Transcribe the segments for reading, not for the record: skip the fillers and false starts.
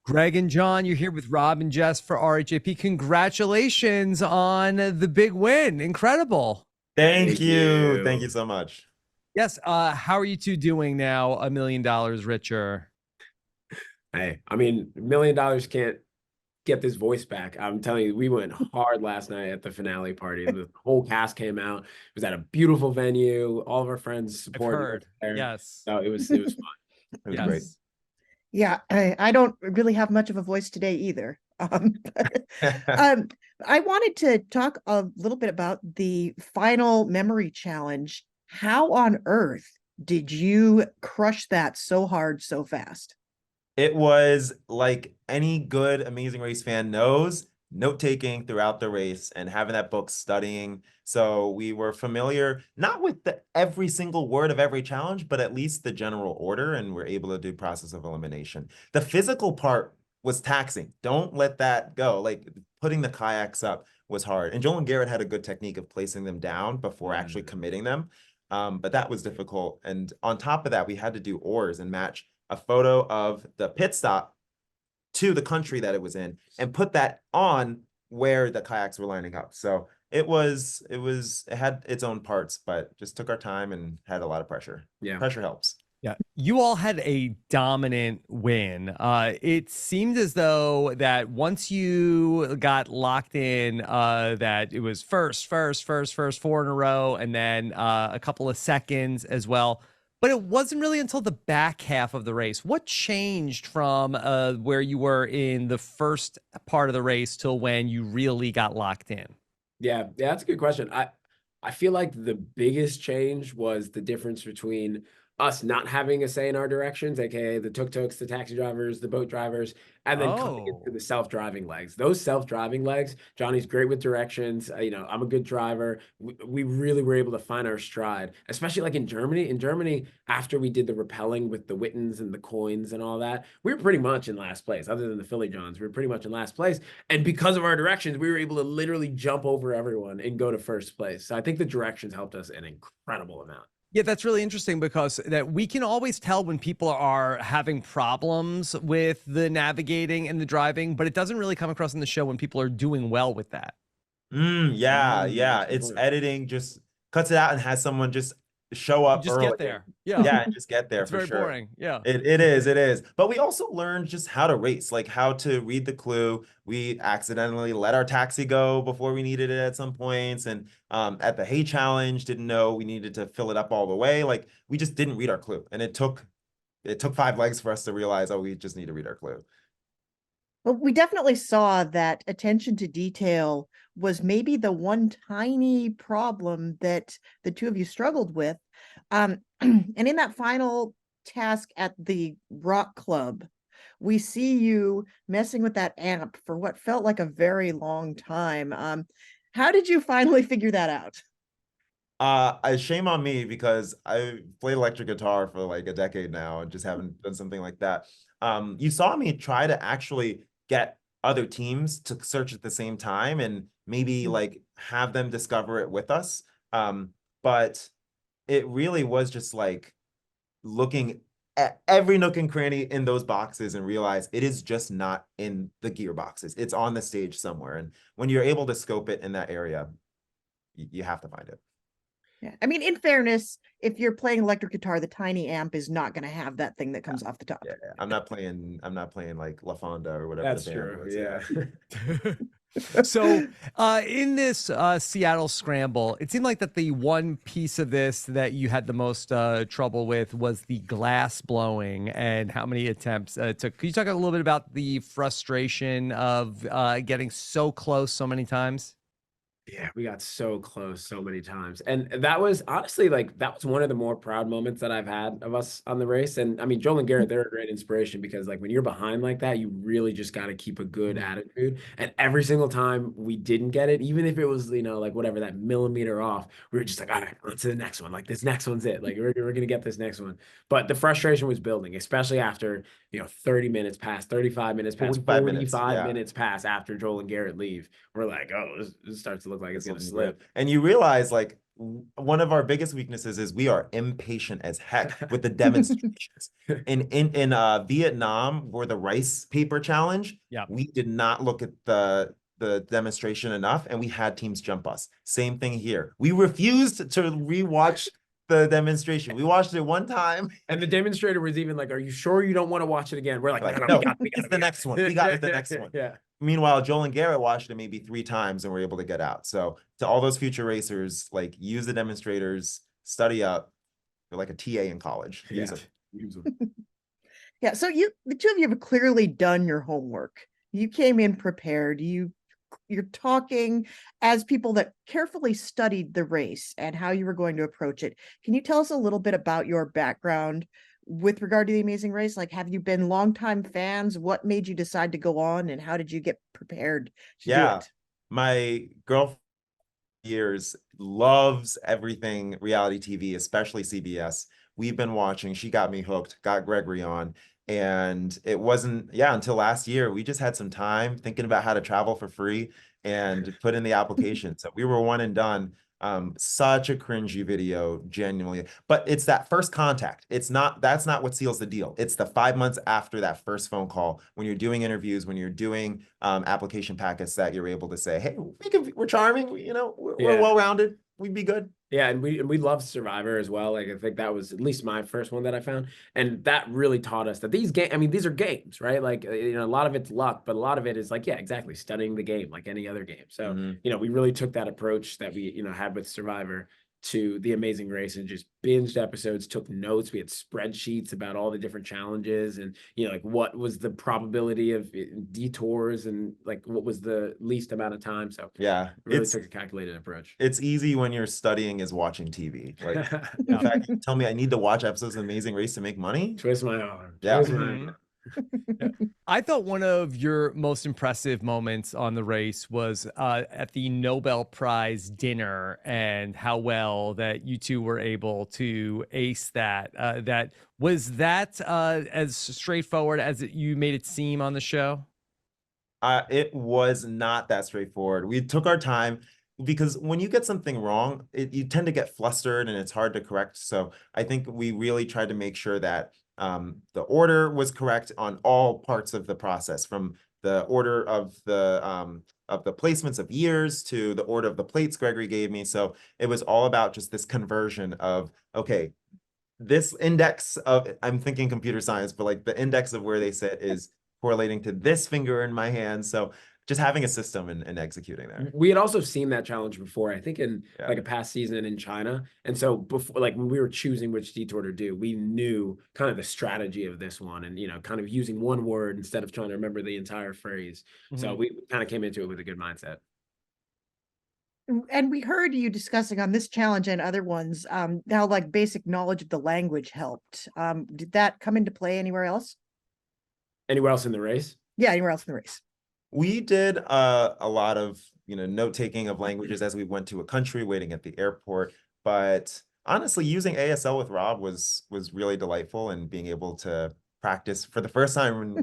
Greg and John, you're here with Rob and Jess for RHAP. Congratulations on the big win. Incredible. Thank Thank you. Thank you you. so much. Yes. How are you two doing now? $1 million richer. Hey, I mean, $1 million can't get this voice back. I'm telling you, we went hard last night at the finale party. The whole cast came out. It was at a beautiful venue. All of our friends I've supported us heard. there. Yes. So it was fun. It was great. Yes. Yeah, I don't really have much of a voice today either. Um, I wanted to talk a little bit about the final memory challenge. How on earth did you crush that so hard so fast? It was like any good Amazing Race fan knows, note-taking throughout the race and having that book studying. So we were familiar, not with every single word of every challenge, but at least the general order, and we're able to do process of elimination. The physical part was taxing. Don't let that go. Like putting the kayaks up was hard. And Joel and Garrett had a good technique of placing them down before actually committing them. But that was difficult. And on top of that, we had to do oars and match a photo of the pit stop to the country that it was in and put that on where the kayaks were lining up. So it had its own parts, but just took our time and had a lot of pressure. Yeah. Pressure helps. Yeah. You all had a dominant win. It seemed as though that once you got locked in, that it was first, four in a row, and then a couple of seconds as well. But it wasn't really until the back half of the race. What changed from where you were in the first part of the race till when you really got locked in? Yeah, that's a good question. I feel like the biggest change was the difference between us not having a say in our directions, aka the tuk-tuks, the taxi drivers, the boat drivers, and then coming into the self-driving legs. Those self-driving legs, Johnny's great with directions. I'm a good driver. We really were able to find our stride, especially like in Germany. In Germany, after we did the rappelling with the Wittens and the coins and all that, we were pretty much in last place. Other than the Philly Johns, we were pretty much in last place. And because of our directions, we were able to literally jump over everyone and go to first place. So I think the directions helped us an incredible amount. Yeah, that's really interesting because that we can always tell when people are having problems with the navigating and the driving, but it doesn't really come across in the show when people are doing well with that. Yeah. It's editing just cuts it out and has someone just show up Just early. get there. Yeah. Yeah, and just get there It's for very sure. boring. Yeah. It is. But we also learned just how to race, like how to read the clue. We accidentally let our taxi go before we needed it at some points. And at the hay challenge, didn't know we needed to fill it up all the way. Like we just didn't read our clue. And it took 5 legs for us to realize, oh, we just need to read our clue. Well, we definitely saw that attention to detail was maybe the one tiny problem that the two of you struggled with. And in that final task at the rock club, we see you messing with that amp for what felt like a very long time. How did you finally figure that out? Shame on me because I played electric guitar for like a decade now and just haven't done something like that. You saw me try to actually get other teams to search at the same time and maybe like have them discover it with us. But it really was just like looking at every nook and cranny in those boxes and realize it is just not in the gear boxes. It's on the stage somewhere. And when you're able to scope it in that area, you have to find it. Yeah. I mean, in fairness, if you're playing electric guitar, the tiny amp is not going to have that thing that comes off the top. Yeah. I'm not playing like La Fonda or whatever. That's the band true. was. Yeah. So in this Seattle scramble, it seemed like that the one piece of this that you had the most trouble with was the glass blowing and how many attempts it took. Can you talk a little bit about the frustration of getting so close so many times? Yeah, we got so close so many times. And that was honestly that was one of the more proud moments that I've had of us on the race. And I mean, Joel and Garrett, they're a great inspiration because like when you're behind like that, you really just got to keep a good attitude. And every single time we didn't get it, even if it was, like whatever, that millimeter off, we were just like, all right, on to the next one. Like this next one's it. Like we're going to get this next one. But the frustration was building, especially after, 30 minutes past, 35 minutes past, 45 minutes past after Joel and Garrett leave. We're like, oh, this starts to look like it's going to slip. And you realize like one of our biggest weaknesses is we are impatient as heck with the demonstrations. In Vietnam, for the rice paper challenge, Yeah. we did not look at the demonstration enough, and we had teams jump us. Same thing here. We refused to rewatch the demonstration. We watched it one time, And the demonstrator was even like, "Are you sure you don't want to watch it again?" We're like, like, "No, no, we got it's the next one. We got the next one. Yeah. Meanwhile, Joel and Garrett watched it maybe 3 times and were able to get out. So to all those future racers, like, use the demonstrators, study up. You're like a TA in college. Use Yeah. it. Use them. Yeah, so the two of you have clearly done your homework. You came in prepared. You're talking as people that carefully studied the race and how you were going to approach it. Can you tell us a little bit about your background with regard to the Amazing Race? Like, have you been longtime fans? What made you decide to go on, and how did you get prepared to do Yeah. it? My girlfriend years loves everything reality TV, especially CBS. We've been watching. She got me hooked, got Gregory on. And it wasn't, until last year, we just had some time thinking about how to travel for free and put in the application. So we were one and done. Such a cringy video, genuinely. But it's that first contact. That's not what seals the deal. It's the 5 months after that first phone call, when you're doing interviews, when you're doing application packets, that you're able to say, hey, we're charming, we're well-rounded, we'd be good. Yeah, and we love Survivor as well. Like, I think that was at least my first one that I found, and that really taught us that these these are games, right? Like, a lot of it's luck, but a lot of it is like, yeah, exactly, studying the game like any other game. So, we really took that approach that we, had with Survivor to the Amazing Race, and just binged episodes, took notes. We had spreadsheets about all the different challenges, and like, what was the probability of detours, and like, what was the least amount of time. So yeah, really took a calculated approach. It's easy when you're studying is watching TV. Like, in fact, you tell me I need to watch episodes of Amazing Race to make money. Twist my arm. Yeah. Twist my arm. Yeah. I thought one of your most impressive moments on the race was at the Nobel Prize dinner, and how well that you two were able to ace that. Was that as straightforward as you made it seem on the show? It was not that straightforward. We took our time, because when you get something wrong, you tend to get flustered and it's hard to correct. So I think we really tried to make sure that the order was correct on all parts of the process, from the order of the placements of years to the order of the plates Gregory gave me. So it was all about just this conversion of, okay, this index of, I'm thinking computer science, but like the index of where they sit is correlating to this finger in my hand. So just having a system and executing there. We had also seen that challenge before, I think in like a past season in China. And so before, like, when we were choosing which detour to do, we knew kind of the strategy of this one, and, kind of using one word instead of trying to remember the entire phrase. So we kind of came into it with a good mindset. And we heard you discussing on this challenge and other ones, how like basic knowledge of the language helped. Did that come into play anywhere else? Anywhere else in the race? Yeah, anywhere else in the race. We did a lot of note-taking of languages as we went to a country, waiting at the airport. But honestly, using ASL with Rob was really delightful, and being able to practice for the first time in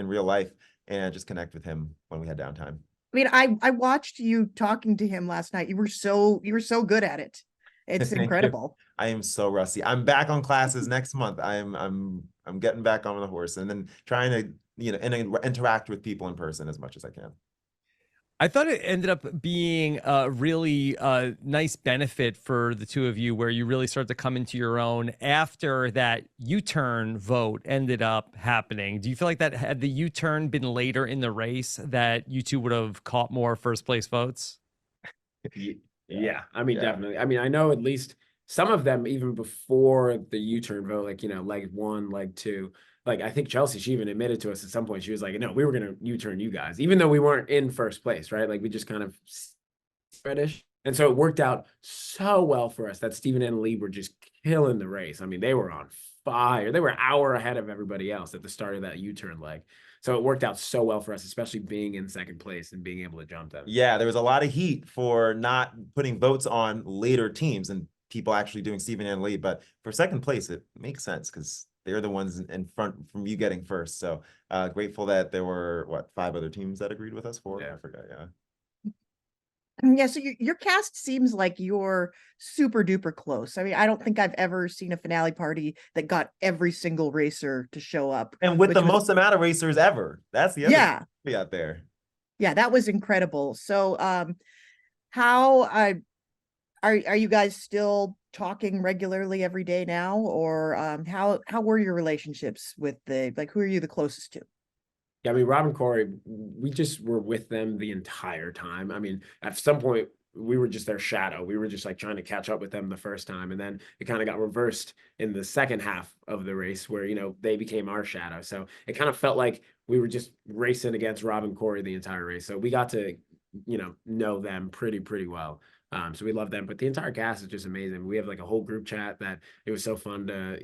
real life, and just connect with him when we had downtime. I mean, I watched you talking to him last night. You were so good at it. It's incredible. I am so rusty. I'm back on classes next month. I'm getting back on the horse, and then trying to interact with people in person as much as I can. I thought it ended up being a really nice benefit for the two of you, where you really started to come into your own after that U-turn vote ended up happening. Do you feel like that, had the U-turn been later in the race, that you two would have caught more first place votes? Yeah, I mean, definitely. I mean, I know at least some of them even before the U-turn vote, like, leg 1, leg 2. Like, I think Chelsea, she even admitted to us at some point, she was like, no, we were going to U-turn you guys, even though we weren't in first place, right? Like, we just kind of spreadish. And so it worked out so well for us that Stephen and Lee were just killing the race. I mean, they were on fire. They were an hour ahead of everybody else at the start of that U-turn leg. So it worked out so well for us, especially being in second place and being able to jump them. Yeah, there was a lot of heat for not putting votes on later teams and people actually doing Stephen and Lee. But for second place, it makes sense, because they're the ones in front from you getting first. So grateful that there were 5 other teams that agreed with us for. Yeah. I forgot. Yeah. Yeah, so your cast seems like you're super duper close. I mean, I don't think I've ever seen a finale party that got every single racer to show up, And with which the was, most amount of racers ever. That's the other yeah, thing out there. yeah, that was incredible. So, how are you guys still talking regularly every day now, or how were your relationships with who are you the closest to? Yeah, I mean, Rob and Corey, we just were with them the entire time. I mean, at some point, we were just their shadow. We were just like trying to catch up with them the first time. And then it kind of got reversed in the second half of the race where, they became our shadow. So it kind of felt like we were just racing against Rob and Corey the entire race. So we got to, know them pretty well. So we love them, but the entire cast is just amazing. We have like a whole group chat that it was so fun to,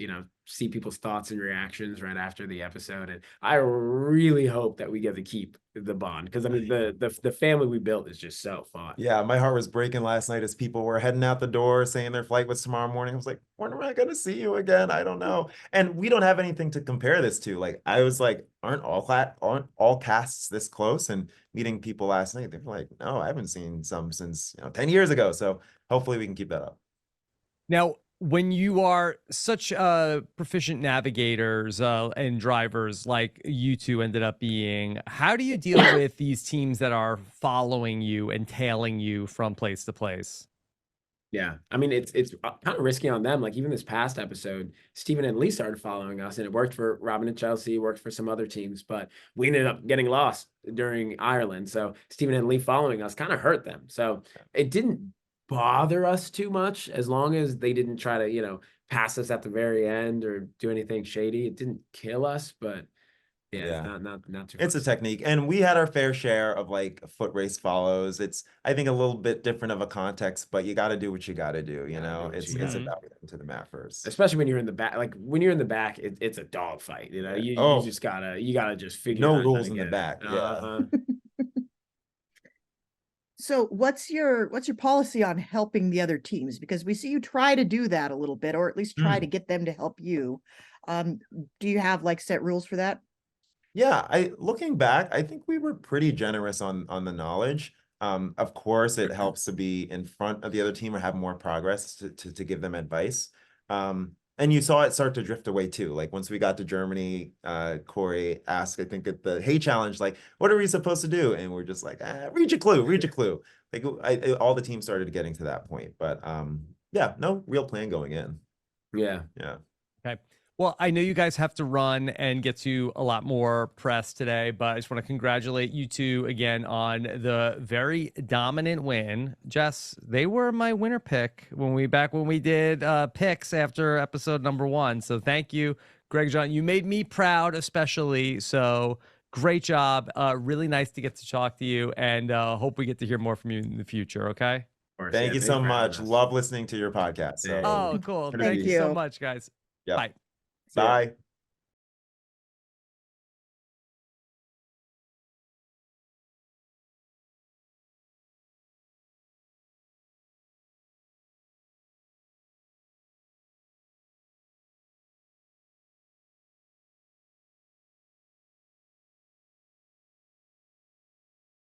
see people's thoughts and reactions right after the episode. And I really hope that we get to keep the bond because I mean the family we built is just so fun. Yeah, my heart was breaking last night as people were heading out the door saying their flight was tomorrow morning. I was like, when am I going to see you again? I don't know. And we don't have anything to compare this to. Like, I was like, aren't all casts this close? And meeting people last night, they were like, no, I haven't seen some since 10 years ago. So hopefully we can keep that up. Now, when you are such proficient navigators and drivers like you two ended up being, how do you deal with these teams that are following you and tailing you from place to place? Yeah, I mean it's kind of risky on them. Like even this past episode, Stephen and Lee started following us, and it worked for Robin and Chelsea, worked for some other teams, but we ended up getting lost during Ireland. So Stephen and Lee following us kind of hurt them. So it didn't bother us too much as long as they didn't try to pass us at the very end or do anything shady. It didn't kill us, but yeah, Yeah. it's not too. It's a fun. technique, and we had our fair share of like foot race follows. It's, I think, a little bit different of a context, but you got to do what you got to do. It's you gotta do. about getting to the mat first. Especially when you're in the back. Like when you're in the back, it's a dog fight. Yeah. You just gotta just figure No out how rules to in the get it. back. Yeah. Uh-huh. So what's your policy on helping the other teams? Because we see you try to do that a little bit, or at least try to get them to help you. Do you have like set rules for that? Yeah, looking back, I think we were pretty generous on the knowledge. Of course, it helps to be in front of the other team or have more progress to give them advice. And you saw it start to drift away too. Like once we got to Germany, Corey asked, I think at the Hey Challenge, like, what are we supposed to do? And we're just like, reach a clue, reach a clue. Like all the teams started getting to that point. But yeah, no real plan going in. Yeah. Yeah. Okay. Well, I know you guys have to run and get to a lot more press today, but I just want to congratulate you two again on the very dominant win. Jess, they were my winner pick when we did picks after episode number 1. So thank you, Greg John. You made me proud, especially. So great job. Really nice to get to talk to you, and hope we get to hear more from you in the future. Okay. Of course, Thank yeah, you thanks so for having much. us. Love listening to your podcast. So Thank Oh, cool. Thank Thank you so you. much, guys. Yep. Bye. See ya. bye.